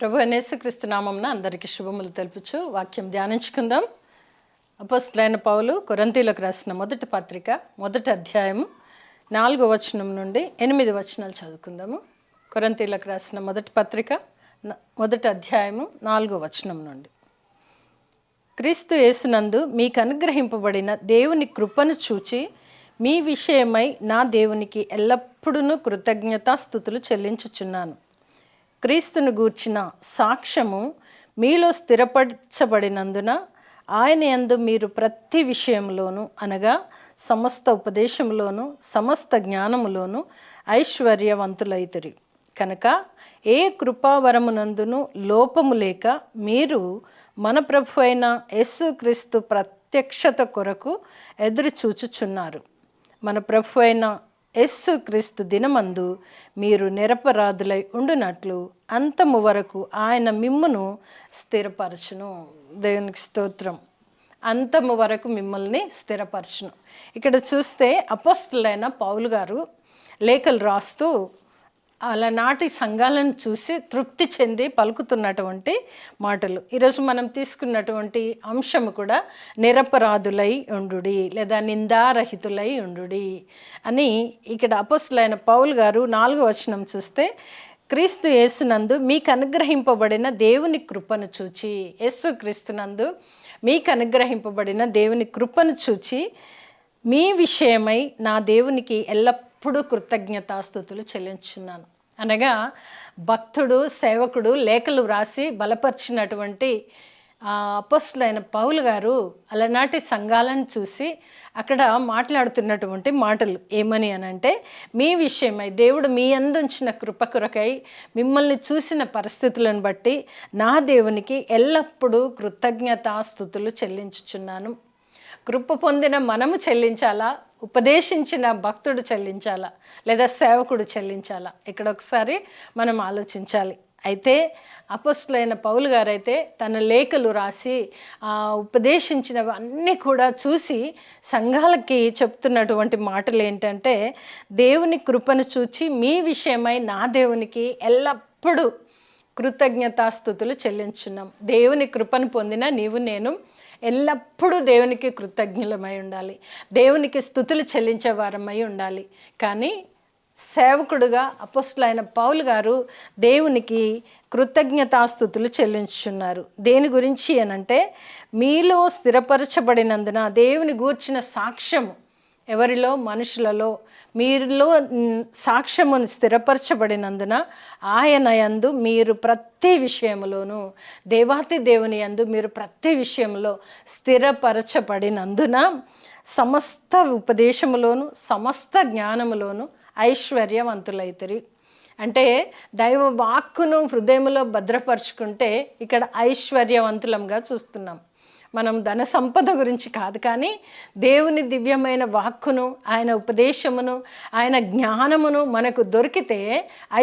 ప్రభు యేసుక్రీస్తు నామమున అందరికీ శుభములు తెలుపుచు వాక్యం ధ్యానించుకుందాం. అపోస్తలుడైన పౌలు కొరింథీయులకు రాసిన మొదటి పత్రిక మొదటి అధ్యాయము 4వ వచనం నుండి 8 వచనాలు చదువుకుందాము. కొరింథీయులకు రాసిన మొదటి పత్రిక మొదటి అధ్యాయము 4వ వచనం నుండి. క్రీస్తు యేసునందు మీకు అనుగ్రహింపబడిన దేవుని కృపను చూచి మీ విషయమై నా దేవునికి ఎల్లప్పుడూ కృతజ్ఞతాస్తుతులు చెల్లించుచున్నాను. క్రీస్తును గూర్చిన సాక్ష్యము మీలో స్థిరపరచబడినందున ఆయన యందు మీరు ప్రతి విషయంలోనూ అనగా సమస్త ఉపదేశములోను సమస్త జ్ఞానములోను ఐశ్వర్యవంతులైతిరి. కనుక ఏ కృపావరమునందును లోపము లేక మీరు మన ప్రభు అయిన యేసుక్రీస్తు ప్రత్యక్షత కొరకు ఎదురు చూచుచున్నారు. మన ప్రభు అయిన యేసుక్రీస్తు దినమందు మీరు నిరపరాధులై ఉండునట్లు అంతము వరకు ఆయన మిమ్మును స్థిరపరచును. దేవునికి స్తోత్రం. అంతము వరకు మిమ్మల్ని స్థిరపరచును. ఇక్కడ చూస్తే అపోస్తలుడైన పౌలు గారు లేఖలు రాస్తూ అలనాటి సంఘాలను చూసి తృప్తి చెంది పలుకుతున్నటువంటి మాటలు. ఈరోజు మనం తీసుకున్నటువంటి అంశము కూడా నిరపరాధులై ఉండుడి లేదా నిందారహితులై ఉండుడి అని ఇక్కడ అపోస్తలుడైన పౌలు గారు 4వ వచనం చూస్తే క్రీస్తు యేసునందు మీకు అనుగ్రహింపబడిన దేవుని కృపను చూచి, యేసుక్రీస్తునందు మీకు అనుగ్రహింపబడిన దేవుని కృపను చూచి మీ విషయమై నా దేవునికి ఎల్లప్పుడూ కృతజ్ఞతాస్తుతులు చెల్లించున్నాను. అనగా భక్తుడు సేవకుడు లేఖలు వ్రాసి బలపరిచినటువంటి అపోస్తలుడైన పౌలు గారు అలనాటి సంఘాలను చూసి అక్కడ మాట్లాడుతున్నటువంటి మాటలు ఏమని అనంటే, మీ విషయమై దేవుడు మీ అందుంచిన కృప కొరకై మిమ్మల్ని చూసిన పరిస్థితులను బట్టి నా దేవునికి ఎల్లప్పుడూ కృతజ్ఞతాస్తుతులు చెల్లించుచున్నాను. కృప పొందిన మనము చెల్లించాలా, ఉపదేశించిన భక్తుడు చెల్లించాలా, లేదా సేవకుడు చెల్లించాలా? ఇక్కడ ఒకసారి మనం ఆలోచించాలి. అయితే అపోస్తలుడైన పౌలు గారైతే తన లేఖలు రాసి ఉపదేశించినవి అన్నీ కూడా చూసి సంఘాలకి చెప్తున్నటువంటి మాటలు ఏంటంటే, దేవుని కృపను చూచి మీ విషయమై నా దేవునికి ఎల్లప్పుడూ కృతజ్ఞతాస్తుతులు చెల్లించున్నాం. దేవుని కృపను పొందిన నీవు నేను ఎల్లప్పుడూ దేవునికి కృతజ్ఞులమై ఉండాలి, దేవునికి స్తుతులు చెల్లించే వారమై ఉండాలి. కానీ సేవకుడుగా అపోస్తలుడైన పౌలు గారు దేవునికి కృతజ్ఞతాస్తుతులు చెల్లించుచున్నారు. దేని గురించి అనంటే, మీలో స్థిరపరచబడినందున దేవుని గూర్చిన సాక్ష్యము ఎవరిలో? మనుషులలో. మీరులో సాక్ష్యమును స్థిరపరచబడినందున ఆయన యందు మీరు ప్రతి విషయములోనూ, దేవాతి దేవుని యందు మీరు ప్రతి విషయంలో స్థిరపరచబడినందున సమస్త ఉపదేశములోను సమస్త జ్ఞానములోను ఐశ్వర్యవంతులైతిరి. అంటే దైవ వాక్కును హృదయంలో భద్రపరుచుకుంటే ఇక్కడ ఐశ్వర్యవంతులంగా చూస్తున్నాం. మనం ధన సంపద గురించి కాదు, కానీ దేవుని దివ్యమైన వాక్కును ఆయన ఉపదేశమును ఆయన జ్ఞానమును మనకు దొరికితే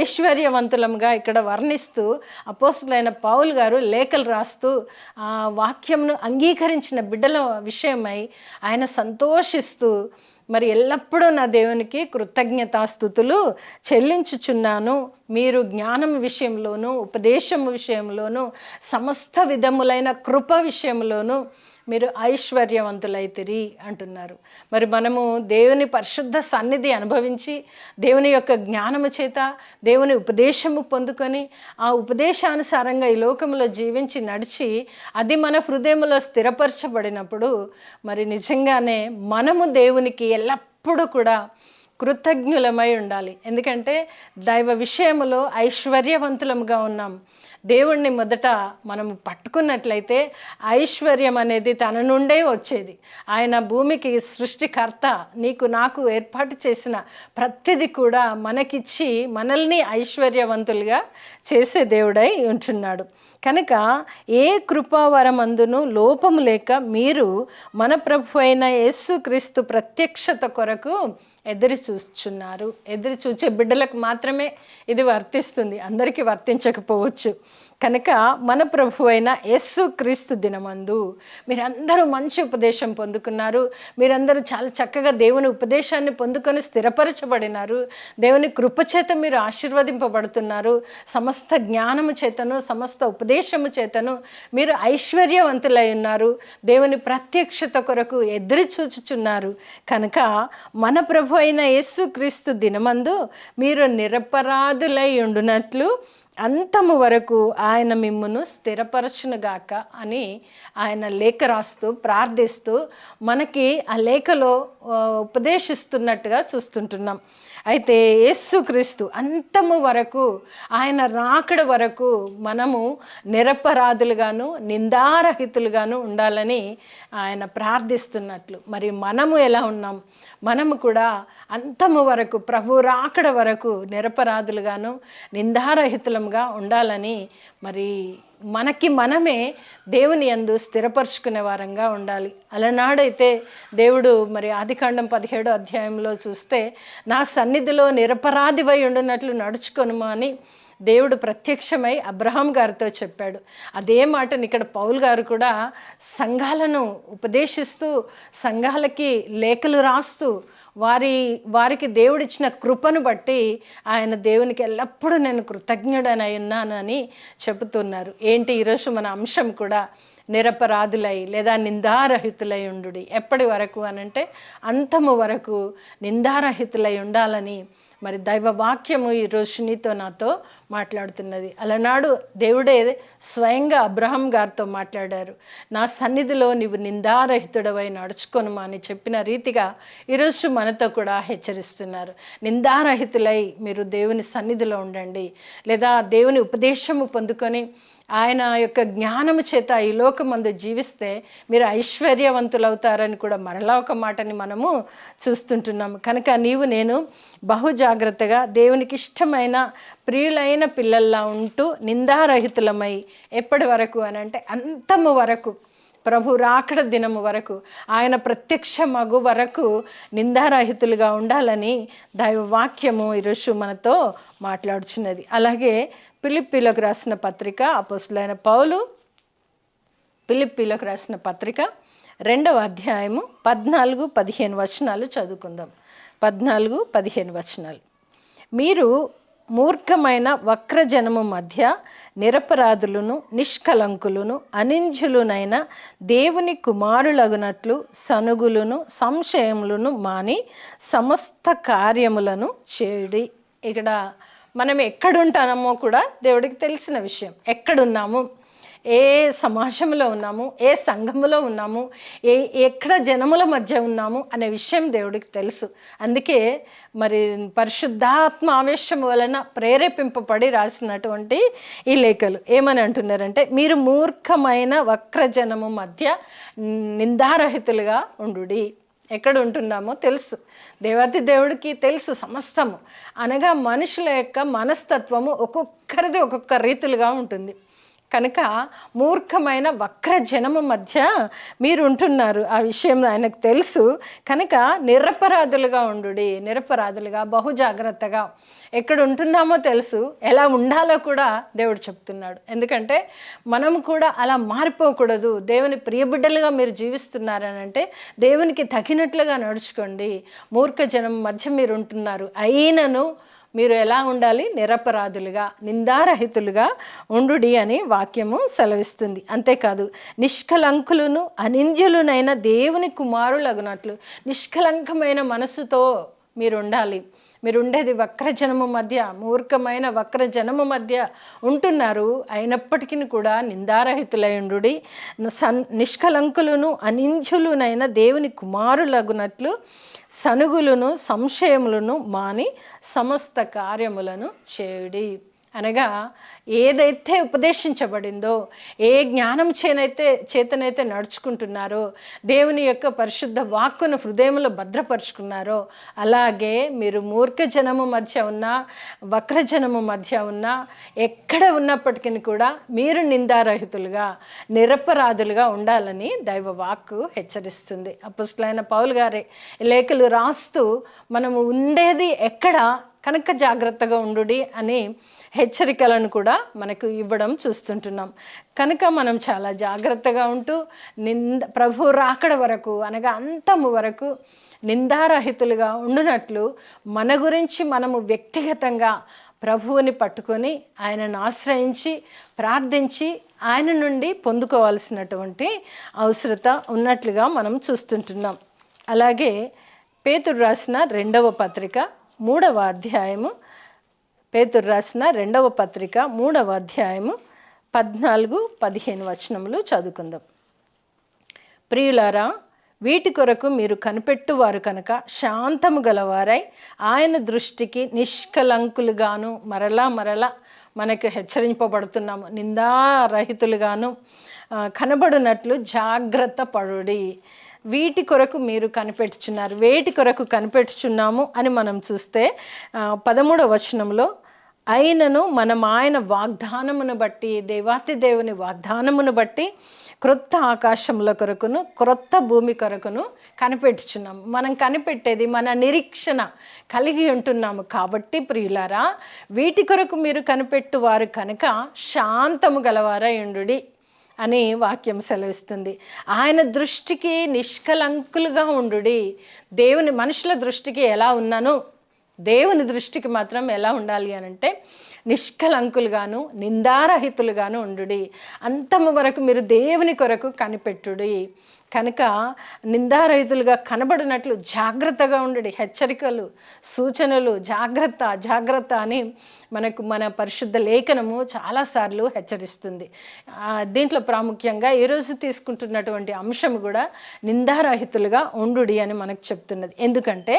ఐశ్వర్యవంతులంగా ఇక్కడ వర్ణిస్తూ అపోస్తలుడైన పౌలు గారు లేఖలు రాస్తూ ఆ వాక్యంను అంగీకరించిన బిడ్డల విషయమై ఆయన సంతోషిస్తూ మరి ఎల్లప్పుడూ నా దేవునికి కృతజ్ఞతాస్తుతులు చెల్లించుచున్నాను. మీరు జ్ఞానం విషయంలోనూ ఉపదేశం విషయంలోనూ సమస్త విధములైన కృప విషయంలోనూ మీరు ఐశ్వర్యవంతులైతిరి అంటున్నారు. మరి మనము దేవుని పరిశుద్ధ సన్నిధి అనుభవించి దేవుని యొక్క జ్ఞానము చేత దేవుని ఉపదేశము పొందుకొని ఆ ఉపదేశానుసారంగా ఈ లోకంలో జీవించి నడిచి అది మన హృదయంలో స్థిరపరచబడినప్పుడు మరి నిజంగానే మనము దేవునికి ఎల్లప్పుడూ కూడా కృతజ్ఞులమై ఉండాలి. ఎందుకంటే దైవ విషయములో ఐశ్వర్యవంతులముగా ఉన్నాం. దేవుణ్ణి మొదట మనము పట్టుకున్నట్లయితే ఐశ్వర్యం అనేది తన నుండే వచ్చేది. ఆయన భూమికి సృష్టికర్త, నీకు నాకు ఏర్పాటు చేసిన ప్రతిదీ కూడా మనకిచ్చి మనల్ని ఐశ్వర్యవంతులుగా చేసే దేవుడై ఉంటున్నాడు. కనుక ఏ కృపావరమందును లోపము లేక మీరు మన ప్రభు అయిన యేసుక్రీస్తు ప్రత్యక్షత కొరకు ఎదురు చూస్తున్నారు. ఎదురు చూచే బిడ్డలకు మాత్రమే ఇది వర్తిస్తుంది, అందరికీ వర్తించకపోవచ్చు. కనుక మన ప్రభు అయిన యేసు క్రీస్తు దినమందు మీరందరూ మంచి ఉపదేశం పొందుకున్నారు. మీరందరూ చాలా చక్కగా దేవుని ఉపదేశాన్ని పొందుకొని స్థిరపరచబడినారు. దేవుని కృపచేత మీరు ఆశీర్వదింపబడుతున్నారు. సమస్త జ్ఞానము చేతను, సమస్త ఉపదేశము చేతను మీరు ఐశ్వర్యవంతులై ఉన్నారు. దేవుని ప్రత్యక్షత కొరకు ఎదురు చూచుచున్నారు. కనుక మన ప్రభు అయిన యేసు క్రీస్తు దినమందు మీరు నిరపరాధులై ఉండునట్లు అంతము వరకు ఆయన మిమ్మును స్థిరపరచునుగాక అని ఆయన లేఖ రాస్తూ ప్రార్థిస్తూ మనకి ఆ లేఖలో ఉపదేశిస్తున్నట్టుగా చూస్తుంటున్నాం. అయితే యేసుక్రీస్తు అంతము వరకు, ఆయన రాకడ వరకు మనము నిరపరాధులుగాను నిందారహితులుగాను ఉండాలని ఆయన ప్రార్థిస్తున్నట్లు మరి మనము ఎలా ఉన్నాం? మనము కూడా అంతము వరకు, ప్రభు రాకడ వరకు నిరపరాధులుగాను నిందారహితులంగా ఉండాలని మరి మనకి మనమే దేవుని యందు స్థిరపరుచుకునే వారంగా ఉండాలి. అలనాడైతే దేవుడు మరి ఆదికాండం 17వ అధ్యాయంలో చూస్తే నా సన్నిధిలో నిరపరాధివై ఉండునట్లు నడుచుకొనుమా అని దేవుడు ప్రత్యక్షమై అబ్రహాం గారితో చెప్పాడు. అదే మాటని ఇక్కడ పౌలు గారు కూడా సంఘాలను ఉపదేశిస్తూ, సంఘాలకి లేఖలు రాస్తూ, వారికి దేవుడిచ్చిన కృపను బట్టి ఆయన దేవునికి ఎల్లప్పుడూ నేను కృతజ్ఞుడనై ఉన్నానని చెబుతున్నారు. ఏంటి ఈరోజు మన అంశం కూడా నిరపరాధులై లేదా నిందారహితులై ఉండు. ఎప్పటి వరకు అనంటే అంతము వరకు నిందారహితులై ఉండాలని మరి దైవ వాక్యము ఈరోజు నీతో నాతో మాట్లాడుతున్నది. అలనాడు దేవుడే స్వయంగా అబ్రహాం గారితో మాట్లాడారు. నా సన్నిధిలో నీవు నిందారహితుడవై నడుచుకొనుమా అని చెప్పిన రీతిగా ఈరోజు మనతో కూడా హెచ్చరిస్తున్నారు. నిందారహితులై మీరు దేవుని సన్నిధిలో ఉండండి, లేదా దేవుని ఉపదేశము పొందుకొని ఆయన యొక్క జ్ఞానము చేత ఈ లోకమందు జీవిస్తే మీరు ఐశ్వర్యవంతులవుతారని కూడా మరలా ఒక మాటని మనము చూస్తుంటున్నాము. కనుక నీవు నేను బహు జాగ్రత్తగా దేవునికి ఇష్టమైన ప్రియులైన పిల్లల్లా ఉంటూ నిందారహితులమై ఎప్పటి వరకు అని అంటే అంతము వరకు, ప్రభు రాకడ దినము వరకు, ఆయన ప్రత్యక్ష మగు వరకు నిందారహితులుగా ఉండాలని దైవ వాక్యము ఈరోజు మనతో మాట్లాడుచున్నది. అలాగే ఫిలిప్పీలకు రాసిన పత్రిక, అపోస్తలుడైన పౌలు ఫిలిప్పీలకు రాసిన పత్రిక 2వ అధ్యాయము 14-15 వచనాలు చదువుకుందాం. 14-15 వచనాలు. మీరు మూర్ఖమైన వక్రజనము మధ్య నిరపరాధులను నిష్కలంకులను అనింజులునైన దేవుని కుమారులగునట్లు సనుగులను సంశయములను మాని సమస్త కార్యములను చేయుడి. ఇక్కడ మనం ఎక్కడుంటామో కూడా దేవుడికి తెలిసిన విషయం. ఎక్కడున్నాము, ఏ సమాజంలో ఉన్నాము, ఏ సంఘములో ఉన్నాము, ఎక్కడ జనముల మధ్య ఉన్నాము అనే విషయం దేవుడికి తెలుసు. అందుకే మరి పరిశుద్ధాత్మ ఆవేశం వలన ప్రేరేపింపబడి రాసినటువంటి ఈ లేఖలు ఏమని అంటున్నారంటే, మీరు మూర్ఖమైన వక్రజనము మధ్య నిందారహితులుగా ఉండుడి. ఎక్కడ ఉంటున్నామో తెలుసు, దేవాతి దేవుడికి తెలుసు సమస్తము. అనగా మనుషుల యొక్క మనస్తత్వము ఒక్కొక్కరిది ఒక్కొక్క రీతులుగా ఉంటుంది. కనుక మూర్ఖమైన వక్రజనము మధ్య మీరు ఉంటున్నారు, ఆ విషయం ఆయనకు తెలుసు. కనుక నిరపరాధులుగా ఉండుడి, నిరపరాధులుగా బహు జాగ్రత్తగా ఎక్కడ ఉంటున్నామో తెలుసు, ఎలా ఉండాలో కూడా దేవుడు చెప్తున్నాడు. ఎందుకంటే మనం కూడా అలా మారిపోకూడదు. దేవుని ప్రియబిడ్డలుగా మీరు జీవిస్తున్నారని అంటే దేవునికి తగినట్లుగా నడుచుకోండి. మూర్ఖ జనం మధ్య మీరు ఉంటున్నారు, అయినను మీరు ఎలా ఉండాలి? నిరపరాధులుగా నిందారహితులుగా ఉండుడి అని వాక్యము సెలవిస్తుంది. అంతేకాదు నిష్కలంకులను అనింద్యులునైన దేవుని కుమారులగునట్లు నిష్కలంకమైన మనసుతో మీరు ఉండాలి. మీరు ఉండేది వక్రజనము మధ్య, మూర్ఖమైన వక్రజనము మధ్య ఉంటున్నారు. అయినప్పటికీ కూడా నిందారహితులై ఉండుడి. నిష్కలంకులను అనింజులునైన దేవుని కుమారులగునట్లు సనుగులను సంశయములను మాని సమస్త కార్యములను చేయుడి. అనగా ఏదైతే ఉపదేశించబడిందో, ఏ జ్ఞానం చేతనైతే నడుచుకుంటున్నారో, దేవుని యొక్క పరిశుద్ధ వాక్కును హృదయంలో భద్రపరుచుకున్నారో, అలాగే మీరు మూర్ఖ జనము మధ్య ఉన్నా, వక్రజనము మధ్య ఉన్నా, ఎక్కడ ఉన్నప్పటికీ కూడా మీరు నిందారహితులుగా, నిరపరాధులుగా ఉండాలని దైవ వాక్కు హెచ్చరిస్తుంది. అపొస్తలుడైన పౌలు గారే లేఖలు రాస్తూ మనము ఉండేది ఎక్కడ కనుక జాగ్రత్తగా ఉండుడి అని హెచ్చరికలను కూడా మనకు ఇవ్వడం చూస్తుంటున్నాం. కనుక మనం చాలా జాగ్రత్తగా ఉంటూ ప్రభు రాకడ వరకు అనగా అంతము వరకు నిందారహితులుగా ఉండునట్లు మన గురించి మనము వ్యక్తిగతంగా ప్రభువుని పట్టుకొని ఆయనను ఆశ్రయించి ప్రార్థించి ఆయన నుండి పొందుకోవాల్సినటువంటి అవసరత ఉన్నట్లుగా మనం చూస్తుంటున్నాం. అలాగే పేతురు రాసిన 2వ పత్రిక 3వ అధ్యాయము, పేతురు రాసిన 2వ పత్రిక 3వ అధ్యాయము 14-15 వచనములు చదువుకుందాం. ప్రియులారా, వీటి కొరకు మీరు కనిపెట్టువారు కనుక శాంతము గలవారై ఆయన దృష్టికి నిష్కలంకులుగాను, మరలా మనకు హెచ్చరింపబడుతున్నాము, నిందారహితులుగాను కనబడినట్లు జాగ్రత్త పడుడి. వీటి కొరకు మీరు కనిపెట్టుచున్నారు. వేటి కొరకు కనిపెట్టుచున్నాము అని మనం చూస్తే 13వ వచనంలో, అయినను మనం ఆయన వాగ్దానమును బట్టి, దేవాతి దేవుని వాగ్దానమును బట్టి క్రొత్త ఆకాశముల కొరకును క్రొత్త భూమి కొరకును కనిపెట్టుచున్నాము. మనం కనిపెట్టేది మన నిరీక్షణ కలిగి ఉంటున్నాము. కాబట్టి ప్రియులారా, వీటి కొరకు మీరు కనిపెట్టువారు కనుక శాంతము గలవారై ఉండుడి అని వాక్యం సెలవిస్తుంది. ఆయన దృష్టికి నిష్కలంకులుగా ఉండుడి. మనుషుల దృష్టికి ఎలా ఉన్నాను, దేవుని దృష్టికి మాత్రం ఎలా ఉండాలి అనంటే నిష్కలంకులుగాను నిందారహితులుగాను ఉండుడి. అంతము వరకు మీరు దేవుని కొరకు కనిపెట్టుడి. కనుక నిందారహితులుగా కనబడినట్లు జాగ్రత్తగా ఉండుడి. హెచ్చరికలు, సూచనలు, జాగ్రత్త అని మనకు మన పరిశుద్ధ లేఖనము చాలాసార్లు హెచ్చరిస్తుంది. దీంట్లో ప్రాముఖ్యంగా ఈరోజు తీసుకుంటున్నటువంటి అంశం కూడా నిందారహితులుగా ఉండుడి అని మనకు చెప్తున్నది. ఎందుకంటే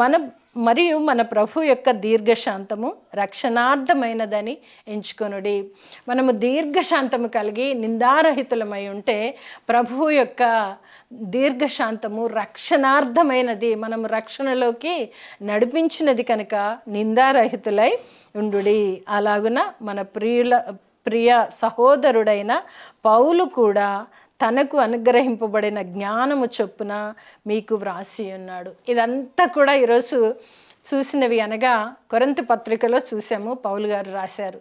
మన ప్రభు యొక్క దీర్ఘశాంతము రక్షణార్థమైనదని ఎంచుకొనుడి. మనము దీర్ఘశాంతము కలిగి నిందారహితులమై ఉంటే ప్రభువు యొక్క దీర్ఘశాంతము రక్షణార్థమైనది, మనము రక్షణలోకి నడిపించినది కనుక నిందారహితులై ఉండుడి. అలాగున మన ప్రియ సహోదరుడైన పౌలు కూడా తనకు అనుగ్రహింపబడిన జ్ఞానము చొప్పున మీకు వ్రాసి ఉన్నాడు. ఇదంతా కూడా ఈరోజు చూసినవి అనగా కొరింథీ పత్రికలో చూసాము, పౌలు గారు రాశారు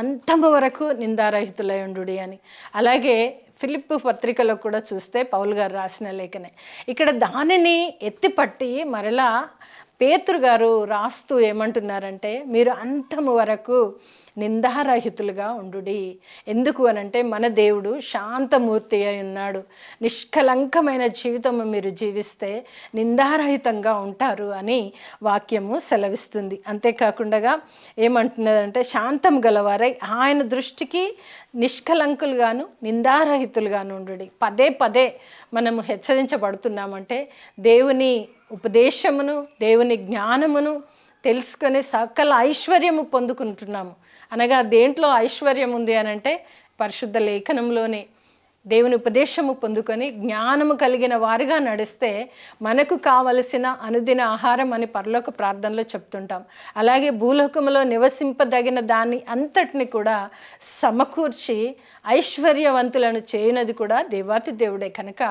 అంతము వరకు నిందారహితులై ఉండుడి అని. అలాగే ఫిలిప్పీ పత్రికలో కూడా చూస్తే పౌలు గారు రాసిన లేఖనే. ఇక్కడ దానిని ఎత్తిపట్టి మరలా పేతురు గారు రాస్తూ ఏమంటున్నారంటే, మీరు అంతము వరకు నిందారహితులుగా ఉండుడి. ఎందుకు అనంటే మన దేవుడు శాంతమూర్తి అయి ఉన్నాడు. నిష్కలంకమైన జీవితము మీరు జీవిస్తే నిందారహితంగా ఉంటారు అని వాక్యము సెలవిస్తుంది. అంతేకాకుండా ఏమంటున్నదంటే, శాంతం గలవారై ఆయన దృష్టికి నిష్కలంకులుగాను నిందారహితులుగాను ఉండుడి. పదే మనము హెచ్చరించబడుతున్నామంటే దేవుని ఉపదేశమును, దేవుని జ్ఞానమును తెలుసుకొని సకల ఐశ్వర్యము పొందుకుంటున్నాము. అనగా దేంట్లో ఐశ్వర్యం ఉంది అనంటే పరిశుద్ధ లేఖనంలోనే దేవుని ఉపదేశము పొందుకొని జ్ఞానము కలిగిన వారిగా నడిస్తే మనకు కావలసిన అనుదిన ఆహారం అని పరలోక ప్రార్థనలో చెప్తుంటాం. అలాగే భూలోకములో నివసింపదగిన దాన్ని అంతటిని కూడా సమకూర్చి ఐశ్వర్యవంతులను చేయనది కూడా దేవాతి దేవుడే. కనుక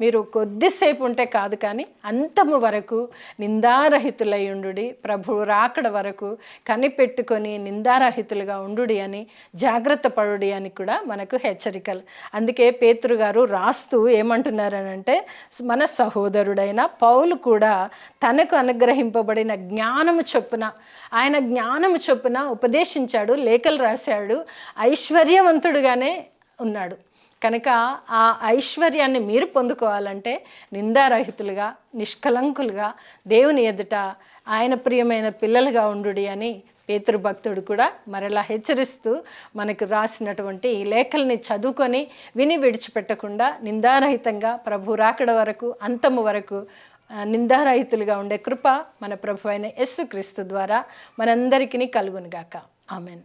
మీరు కొద్దిసేపు ఉంటే కాదు కానీ అంతము వరకు నిందారహితులై ఉండుడి. ప్రభు రాకడ వరకు కనిపెట్టుకొని నిందారహితులుగా ఉండుడి అని, జాగ్రత్త పడుడి అని కూడా మనకు హెచ్చరికలు. అందుకే పేతురు గారు రాస్తూ ఏమంటున్నారనంటే, మన సహోదరుడైన పౌలు కూడా తనకు అనుగ్రహింపబడిన జ్ఞానము చొప్పున, ఆయన జ్ఞానము చొప్పున ఉపదేశించాడు, లేఖలు రాశాడు, ఐశ్వర్యవంతుడుగానే ఉన్నాడు. కనుక ఆ ఐశ్వర్యాన్ని మీరు పొందుకోవాలంటే నిందారహితులుగా నిష్కలంకులుగా దేవుని ఎదుట ఆయన ప్రియమైన పిల్లలుగా ఉండుడి అని పేతురు భక్తుడు కూడా మరలా హెచ్చరిస్తూ మనకు రాసినటువంటి ఈ లేఖల్ని చదువుకొని విని విడిచిపెట్టకుండా నిందారహితంగా ప్రభు రాకడ వరకు అంతము వరకు నిందారహితులుగా ఉండే కృప మన ప్రభు అయిన యేసుక్రీస్తు ద్వారా మనందరికీ కలుగునుగాక. ఆమెన్.